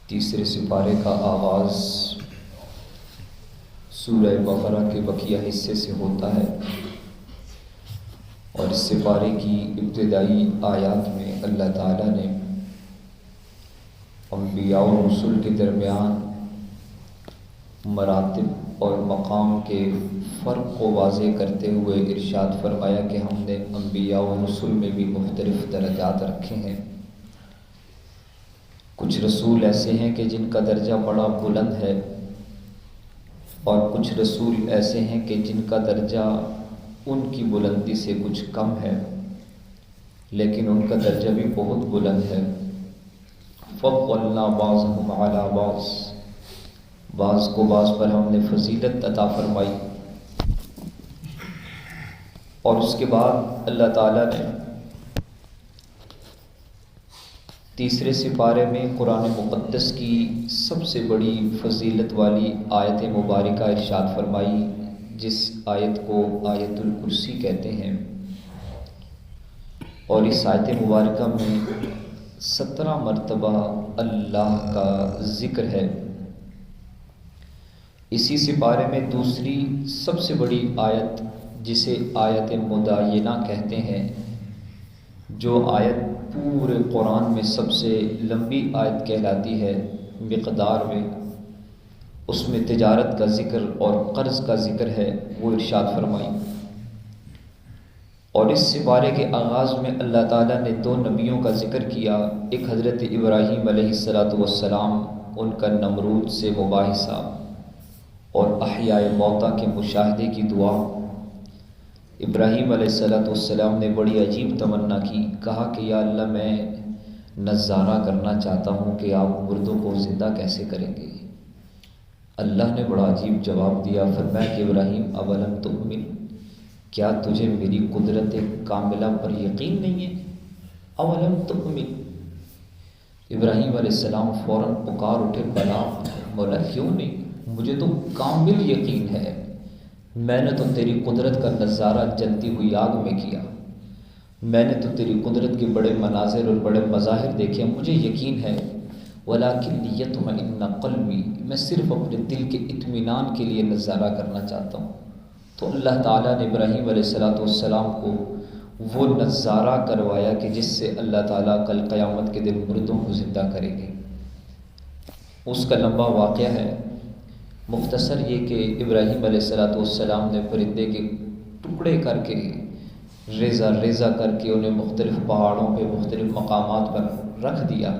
تیسرے سپارے کا آغاز سورہ بقرہ کے بقیہ حصے سے ہوتا ہے، اور اس سپارے کی ابتدائی آیات میں اللہ تعالیٰ نے انبیاء و رسل کے درمیان مراتب اور مقام کے فرق کو واضح کرتے ہوئے ارشاد فرمایا کہ ہم نے انبیاء و رسل میں بھی مختلف درجات رکھے ہیں۔ کچھ رسول ایسے ہیں کہ جن کا درجہ بڑا بلند ہے، اور کچھ رسول ایسے ہیں کہ جن کا درجہ ان کی بلندی سے کچھ کم ہے، لیکن ان کا درجہ بھی بہت بلند ہے۔ فضلنا بعضهم على بعض، بعض کو بعض پر ہم نے فضیلت عطا فرمائی۔ اور اس کے بعد اللہ تعالیٰ نے تیسرے سپارے میں قرآن مقدس کی سب سے بڑی فضیلت والی آیت مبارکہ ارشاد فرمائی، جس آیت کو آیت الکرسی کہتے ہیں، اور اس آیت مبارکہ میں 17 مرتبہ اللہ کا ذکر ہے۔ اسی سپارے میں دوسری سب سے بڑی آیت، جسے آیت مدینہ کہتے ہیں، جو آیت پورے قرآن میں سب سے لمبی آیت کہلاتی ہے مقدار میں، اس میں تجارت کا ذکر اور قرض کا ذکر ہے، وہ ارشاد فرمائی۔ اور اس سپارے کے آغاز میں اللہ تعالیٰ نے 2 نبیوں کا ذکر کیا، ایک حضرت ابراہیم علیہ السلام، ان کا نمرود سے مباحثہ اور احیاء موتیٰ کے مشاہدے کی دعا۔ ابراہیم علیہ السلام نے بڑی عجیب تمنا کی، کہا کہ یا اللہ میں نظارہ کرنا چاہتا ہوں کہ آپ مردوں کو زندہ کیسے کریں گے۔ اللہ نے بڑا عجیب جواب دیا، فرمایا کہ ابراہیم اولم تؤمن، کیا تجھے میری قدرت کاملہ پر یقین نہیں ہے؟ اولم تؤمن۔ ابراہیم علیہ السلام فوراً پکار اٹھے، بلا مولا کیوں نہیں، مجھے تو کامل یقین ہے، میں نے تو تیری قدرت کا نظارہ جلتی ہوئی آگ میں کیا، میں نے تو تیری قدرت کے بڑے مناظر اور بڑے مظاہر دیکھے، مجھے یقین ہے، ولیکن لیطمئن قلبی، میں صرف اپنے دل کے اطمینان کے لیے نظارہ کرنا چاہتا ہوں۔ تو اللہ تعالیٰ نے ابراہیم علیہ السلام کو وہ نظارہ کروایا کہ جس سے اللہ تعالیٰ کل قیامت کے دن مردوں کو زندہ کرے گے۔ اس کا لمبا واقعہ ہے، مختصر یہ کہ ابراہیم علیہ السلام نے پرندے کے ٹکڑے کر کے ریزہ ریزہ کر کے انہیں مختلف پہاڑوں پہ مختلف مقامات پر رکھ دیا،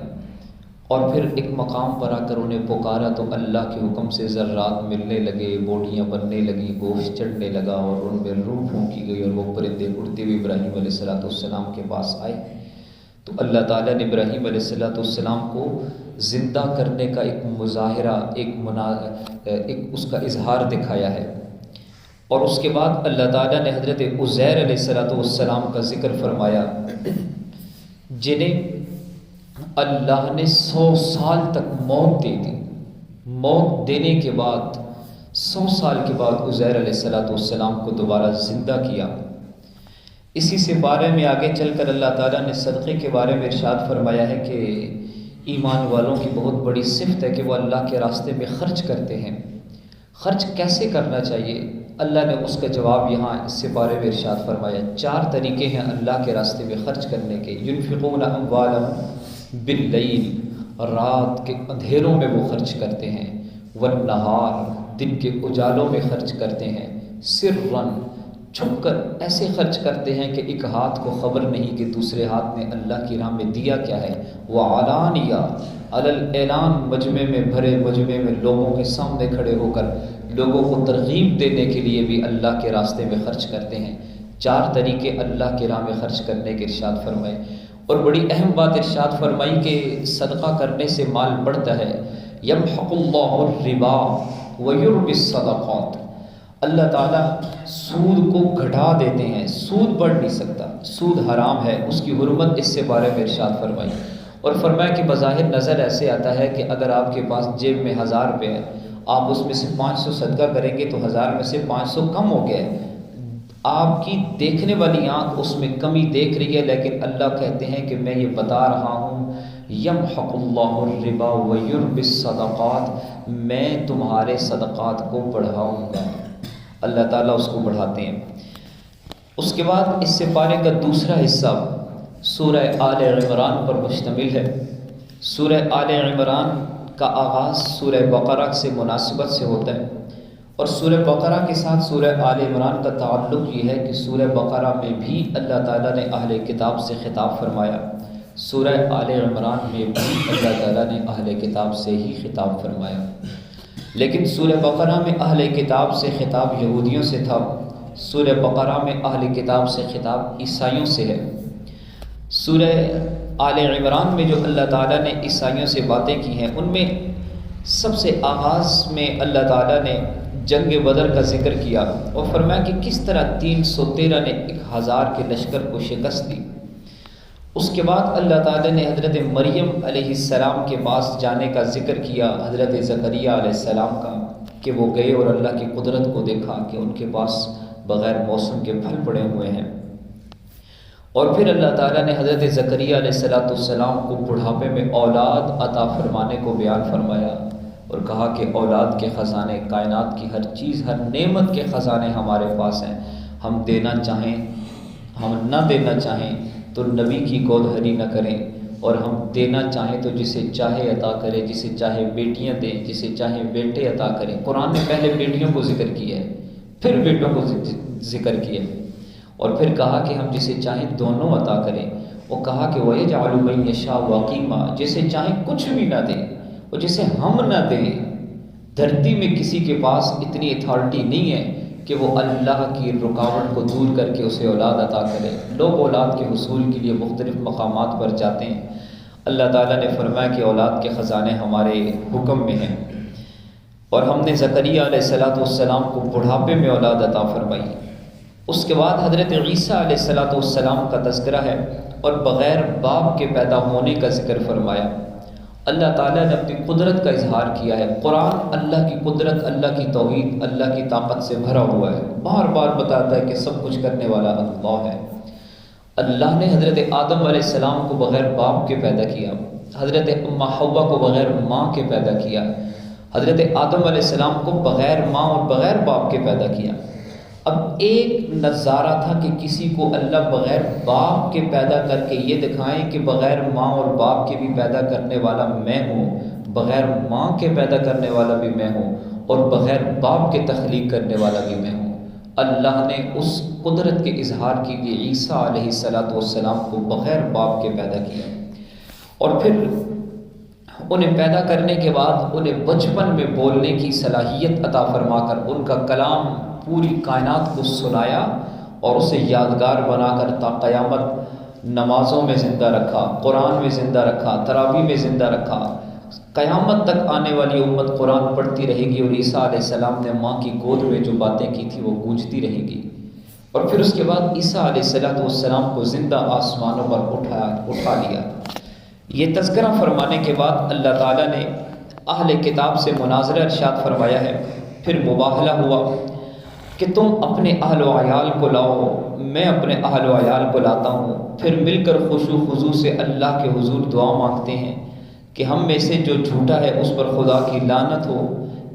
اور پھر ایک مقام پر آ کر انہیں پکارا تو اللہ کے حکم سے ذرات ملنے لگے، بوٹیاں بننے لگیں، گوشت چڑھنے لگا، اور ان میں روح پھونکی گئی، اور وہ پرندے اڑتے ہوئے ابراہیم علیہ السلام کے پاس آئے۔ تو اللہ تعالیٰ نے ابراہیم علیہ السلام کو زندہ کرنے کا ایک مظاہرہ، ایک اس کا اظہار دکھایا ہے۔ اور اس کے بعد اللہ تعالیٰ نے حضرت عزیر علیہ السلام کا ذکر فرمایا، جنہیں اللہ نے 100 سال تک موت دے دی، موت دینے کے بعد 100 سال کے بعد عزیر علیہ السلام کو دوبارہ زندہ کیا۔ اسی سپارے میں آگے چل کر اللہ تعالیٰ نے صدقے کے بارے میں ارشاد فرمایا ہے کہ ایمان والوں کی بہت بڑی صفت ہے کہ وہ اللہ کے راستے میں خرچ کرتے ہیں۔ خرچ کیسے کرنا چاہیے؟ اللہ نے اس کا جواب یہاں اس سپارے میں ارشاد فرمایا۔ 4 طریقے ہیں اللہ کے راستے میں خرچ کرنے کے۔ ينفقون اموالهم باللیل، رات کے اندھیروں میں وہ خرچ کرتے ہیں، والنہار، دن کے اجالوں میں خرچ کرتے ہیں، سرًا، چھپ کر ایسے خرچ کرتے ہیں کہ ایک ہاتھ کو خبر نہیں کہ دوسرے ہاتھ نے اللہ کی راہ میں دیا کیا ہے، وعلانیہ، علی الاعلان، مجمع میں بھرے مجمع میں لوگوں کے سامنے کھڑے ہو کر لوگوں کو ترغیب دینے کے لیے بھی اللہ کے راستے میں خرچ کرتے ہیں۔ 4 طریقے اللہ کی راہ میں خرچ کرنے کے ارشاد فرمائے۔ اور بڑی اہم بات ارشاد فرمائی کہ صدقہ کرنے سے مال بڑھتا ہے۔ یمحق اللہ الربا ویربی الصدقات، اللہ تعالیٰ سود کو گھٹا دیتے ہیں، سود بڑھ نہیں سکتا، سود حرام ہے، اس کی حرمت اس سے بارے میں ارشاد فرمائی۔ اور فرمایا کہ بظاہر نظر ایسے آتا ہے کہ اگر آپ کے پاس جیب میں 1000 روپے ہے، آپ اس میں سے 500 صدقہ کریں گے تو 1000 میں سے 500 کم ہو گئے۔ آپ کی دیکھنے والی آنکھ اس میں کمی دیکھ رہی ہے، لیکن اللہ کہتے ہیں کہ میں یہ بتا رہا ہوں یمحق اللہ الربا ویربی الصدقات، میں تمہارے صدقات کو بڑھاؤں گا۔ اللہ تعالیٰ اس کو بڑھاتے ہیں۔ اس کے بعد اس سپارے کا دوسرا حصہ سورہ آل عمران پر مشتمل ہے۔ سورہ آل عمران کا آغاز سورہ بقرہ سے مناسبت سے ہوتا ہے، اور سورہ بقرہ کے ساتھ سورہ آل عمران کا تعلق یہ ہے کہ سورہ بقرہ میں بھی اللہ تعالیٰ نے اہل کتاب سے خطاب فرمایا، سورہ آل عمران میں بھی اللہ تعالیٰ نے اہل کتاب سے ہی خطاب فرمایا۔ لیکن سورہ بقرہ میں اہل کتاب سے خطاب یہودیوں سے تھا، سورہ بقرہ میں اہل کتاب سے خطاب عیسائیوں سے ہے۔ سورہ آل عمران میں جو اللہ تعالیٰ نے عیسائیوں سے باتیں کی ہیں، ان میں سب سے آغاز میں اللہ تعالیٰ نے جنگ بدر کا ذکر کیا اور فرمایا کہ کس طرح 313 نے 1000 کے لشکر کو شکست دی۔ اس کے بعد اللہ تعالیٰ نے حضرت مریم علیہ السلام کے پاس جانے کا ذکر کیا، حضرت زکریا علیہ السلام کا، کہ وہ گئے اور اللہ کی قدرت کو دیکھا کہ ان کے پاس بغیر موسم کے پھل پڑے ہوئے ہیں۔ اور پھر اللہ تعالیٰ نے حضرت زکریا علیہ السلام کو بڑھاپے میں اولاد عطا فرمانے کو بیان فرمایا اور کہا کہ اولاد کے خزانے، کائنات کی ہر چیز، ہر نعمت کے خزانے ہمارے پاس ہیں، ہم دینا چاہیں، ہم نہ دینا چاہیں تو نبی کی گود ہری نہ کریں، اور ہم دینا چاہیں تو جسے چاہے عطا کرے، جسے چاہے بیٹیاں دیں، جسے چاہے بیٹے عطا کریں۔ قرآن نے پہلے بیٹیوں کو ذکر کیا ہے، پھر بیٹوں کو ذکر کیا، اور پھر کہا کہ ہم جسے چاہیں دونوں عطا کریں۔ وہ کہا کہ وَيَجْعَلُ مَن يَشَاءُ عَقِيمًا، جسے چاہیں کچھ بھی نہ دیں، اور جسے ہم نہ دیں۔ دھرتی میں کسی کے پاس اتنی اتھارٹی نہیں ہے کہ وہ اللہ کی رکاوٹ کو دور کر کے اسے اولاد عطا کرے۔ لوگ اولاد کے حصول کے لیے مختلف مقامات پر جاتے ہیں، اللہ تعالیٰ نے فرمایا کہ اولاد کے خزانے ہمارے حکم میں ہیں، اور ہم نے زکریا علیہ السلام کو بڑھاپے میں اولاد عطا فرمائی۔ اس کے بعد حضرت عیسیٰ علیہ السلام کا تذکرہ ہے اور بغیر باپ کے پیدا ہونے کا ذکر فرمایا۔ اللہ تعالیٰ نے اپنی قدرت کا اظہار کیا ہے۔ قرآن اللہ کی قدرت، اللہ کی توحید، اللہ کی طاقت سے بھرا ہوا ہے، بار بار بتاتا ہے کہ سب کچھ کرنے والا اللہ ہے۔ اللہ نے حضرت آدم علیہ السلام کو بغیر باپ کے پیدا کیا، حضرت اماں حوا کو بغیر ماں کے پیدا کیا، حضرت آدم علیہ السلام کو بغیر ماں اور بغیر باپ کے پیدا کیا۔ اب ایک نظارہ تھا کہ کسی کو اللہ بغیر باپ کے پیدا کر کے یہ دکھائیں کہ بغیر ماں اور باپ کے بھی پیدا کرنے والا میں ہوں، بغیر ماں کے پیدا کرنے والا بھی میں ہوں، اور بغیر باپ کے تخلیق کرنے والا بھی میں ہوں۔ اللہ نے اس قدرت کے اظہار کے لیے عیسیٰ علیہ السلام کو بغیر باپ کے پیدا کیا، اور پھر انہیں پیدا کرنے کے بعد انہیں بچپن میں بولنے کی صلاحیت عطا فرما کر ان کا کلام پوری کائنات کو سنایا اور اسے یادگار بنا کر تا قیامت نمازوں میں زندہ رکھا، قرآن میں زندہ رکھا، تراویح میں زندہ رکھا۔ قیامت تک آنے والی امت قرآن پڑھتی رہے گی، اور عیسیٰ علیہ السلام نے ماں کی گود میں جو باتیں کی تھی وہ گونجتی رہے گی۔ اور پھر اس کے بعد عیسیٰ علیہ السلام کو زندہ آسمانوں پر اٹھا لیا۔ یہ تذکرہ فرمانے کے بعد اللہ تعالیٰ نے اہل کتاب سے مناظرہ ارشاد فرمایا ہے، پھر مباہلہ ہوا کہ تم اپنے اہل و عیال کو لاؤ، میں اپنے اہل و عیال کو لاتا ہوں، پھر مل کر خشوع خضوع سے اللہ کے حضور دعا مانگتے ہیں کہ ہم میں سے جو جھوٹا ہے اس پر خدا کی لعنت ہو۔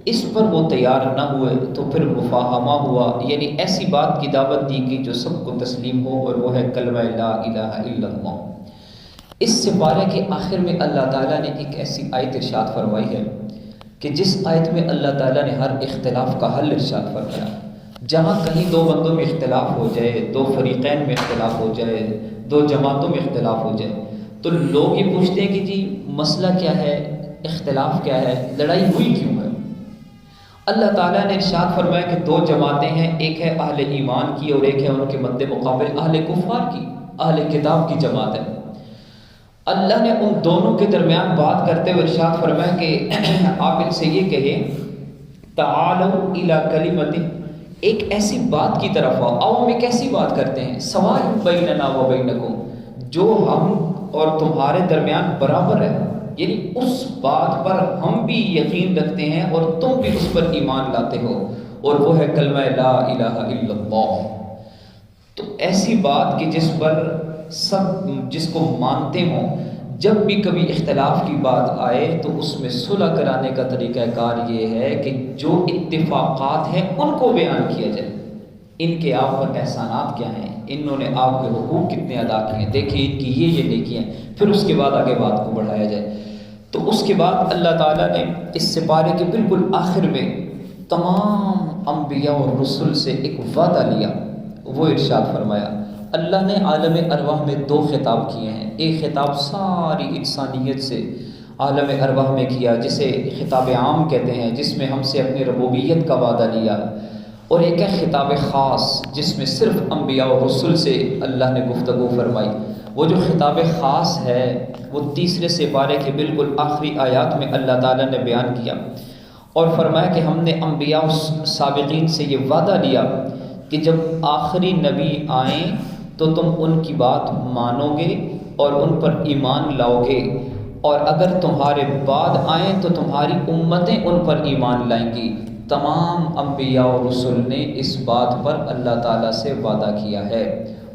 اس پر وہ تیار نہ ہوئے تو پھر مفاہمہ ہوا، یعنی ایسی بات کی دعوت دی گئی جو سب کو تسلیم ہو، اور وہ ہے کلمہ لا الہ الا اللہ۔ اس سپارے کے آخر میں اللہ تعالیٰ نے ایک ایسی آیت ارشاد فرمائی ہے کہ جس آیت میں اللہ تعالیٰ نے ہر اختلاف کا حل ارشاد فرمایا۔ جہاں کہیں دو بندوں میں اختلاف ہو جائے، دو فریقین میں اختلاف ہو جائے، دو جماعتوں میں اختلاف ہو جائے، تو لوگ یہ پوچھتے ہیں کہ جی مسئلہ کیا ہے، اختلاف کیا ہے، لڑائی ہوئی کیوں ہے؟ اللہ تعالیٰ نے ارشاد فرمایا کہ دو جماعتیں ہیں، ایک ہے اہل ایمان کی اور ایک ہے ان کے مد مقابل اہل کفار کی، اہل کتاب کی جماعت ہے۔ اللہ نے ان دونوں کے درمیان بات کرتے ہوئے ارشاد فرمایا کہ آپ ان سے یہ کہیں تعالوا الی کلمۃ، ایک ایسی بات کی طرف آؤ۔ ہم ایک ایسی بات کرتے ہیں سواء بیننا و بینکم، جو ہم اور تمہارے درمیان برابر ہے، یعنی اس بات پر ہم بھی یقین رکھتے ہیں اور تم بھی اس پر ایمان لاتے ہو، اور وہ ہے کلمہ لا الہ الا اللہ۔ تو ایسی بات کہ جس پر سب جس کو مانتے ہوں، جب بھی کبھی اختلاف کی بات آئے تو اس میں صلح کرانے کا طریقہ کار یہ ہے کہ جو اتفاقات ہیں ان کو بیان کیا جائے، ان کے آپ پر احسانات کیا ہیں، انہوں نے آپ کے حقوق کتنے ادا کیے ہیں، دیکھیں ان کی یہ نیکیاں ہیں، پھر اس کے بعد آگے بات کو بڑھایا جائے۔ تو اس کے بعد اللہ تعالیٰ نے اس سپارے کے بالکل آخر میں تمام انبیاء اور رسل سے ایک وعدہ لیا، وہ ارشاد فرمایا۔ اللہ نے عالم ارواح میں 2 خطاب کیے ہیں، ایک خطاب ساری انسانیت سے عالم ارواح میں کیا جسے خطاب عام کہتے ہیں، جس میں ہم سے اپنی ربوبیت کا وعدہ لیا، اور ایک ہے خطاب خاص جس میں صرف انبیاء اور رسل سے اللہ نے گفتگو فرمائی۔ وہ جو خطاب خاص ہے وہ 3 سپارے کے بالکل آخری آیات میں اللہ تعالیٰ نے بیان کیا اور فرمایا کہ ہم نے انبیاء سابقین سے یہ وعدہ لیا کہ جب آخری نبی آئیں تو تم ان کی بات مانو گے اور ان پر ایمان لاؤ گے، اور اگر تمہارے بعد آئیں تو تمہاری امتیں ان پر ایمان لائیں گی۔ تمام انبیاء و رسل نے اس بات پر اللہ تعالیٰ سے وعدہ کیا ہے۔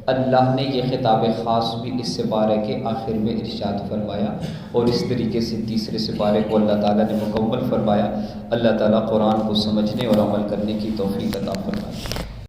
اللہ نے یہ خطاب خاص بھی اس سپارے کے آخر میں ارشاد فرمایا، اور اس طریقے سے 3 سپارے کو اللہ تعالیٰ نے مکمل فرمایا۔ اللہ تعالیٰ قرآن کو سمجھنے اور عمل کرنے کی توفیق عطا فرمائے۔